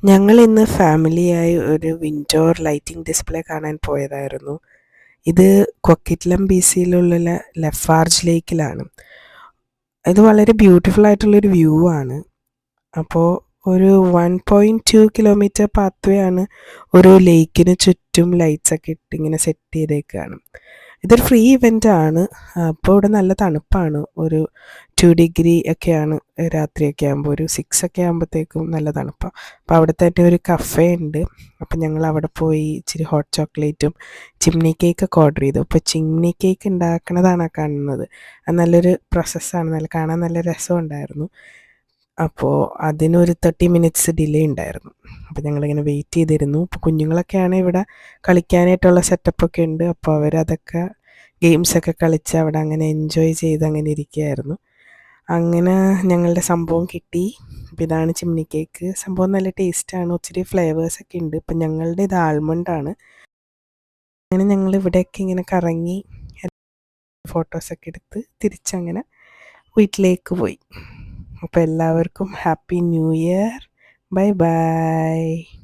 ഞങ്ങൾ ഇന്ന് ഫാമിലിയായി ഒരു വിൻഡോർ ലൈറ്റിംഗ് ഡിസ്പ്ലേ കാണാൻ പോയതായിരുന്നു. ഇത് കൊക്കിറ്റ്ലം BCയിലുള്ള ലഫാർജ് ലേക്കിലാണ്. ഇത് വളരെ ബ്യൂട്ടിഫുൾ ആയിട്ടുള്ളൊരു വ്യൂ ആണ്. അപ്പോൾ ഒരു 1.2 കിലോമീറ്റർ പാത്വേ ആണ്. ഒരു ലേക്കിന് ചുറ്റും ലൈറ്റ്സ് ഒക്കെ ഇട്ട് ഇങ്ങനെ സെറ്റ് ചെയ്തേക്കാണ്. ഇതൊരു ഫ്രീ ഇവൻ്റ് ആണ്. അപ്പോൾ ഇവിടെ നല്ല തണുപ്പാണ്. ഒരു 2 ഡിഗ്രി ഒക്കെയാണ് രാത്രിയൊക്കെ ആകുമ്പോൾ. ഒരു 6 ഒക്കെ ആകുമ്പോഴത്തേക്കും നല്ല തണുപ്പാണ്. അപ്പോൾ അവിടെ തന്നെ ഒരു കഫേ ഉണ്ട്. അപ്പം ഞങ്ങൾ അവിടെ പോയി ഇച്ചിരി ഹോട്ട് ചോക്ലേറ്റും ചിമ്നി കേക്കൊക്കെ ഓർഡർ ചെയ്തു. അപ്പോൾ ചിമ്നി കേക്ക് ഉണ്ടാക്കണതാണ് കാണുന്നത്. അത് നല്ലൊരു പ്രോസസ്സാണ്. കാണാൻ നല്ല രസമുണ്ടായിരുന്നു. അപ്പോൾ അതിനൊരു 30 മിനിറ്റ്സ് ഡിലേ ഉണ്ടായിരുന്നു. അപ്പോൾ ഞങ്ങളിങ്ങനെ വെയിറ്റ് ചെയ്തിരുന്നു. അപ്പോൾ കുഞ്ഞുങ്ങളൊക്കെയാണ് ഇവിടെ കളിക്കാനായിട്ടുള്ള സെറ്റപ്പൊക്കെ ഉണ്ട്. അപ്പോൾ അവരതൊക്കെ ഗെയിംസൊക്കെ കളിച്ച് അവിടെ അങ്ങനെ എൻജോയ് ചെയ്ത് അങ്ങനെ ഇരിക്കുകയായിരുന്നു. അങ്ങനെ ഞങ്ങളുടെ സംഭവം കിട്ടി. അപ്പോൾ ഇതാണ് ചിമ്നി കേക്ക്. സംഭവം നല്ല ടേസ്റ്റാണ്. ഒത്തിരി ഫ്ലേവേഴ്സൊക്കെ ഉണ്ട്. ഇപ്പം ഞങ്ങളുടെ ഇത് ആൽമണ്ടാണ്. അങ്ങനെ ഞങ്ങൾ ഇവിടെയൊക്കെ ഇങ്ങനെ കറങ്ങി ഫോട്ടോസൊക്കെ എടുത്ത് തിരിച്ചങ്ങനെ വീട്ടിലേക്ക് പോയി. അപ്പോൾ എല്ലാവർക്കും happy new year. Bye bye.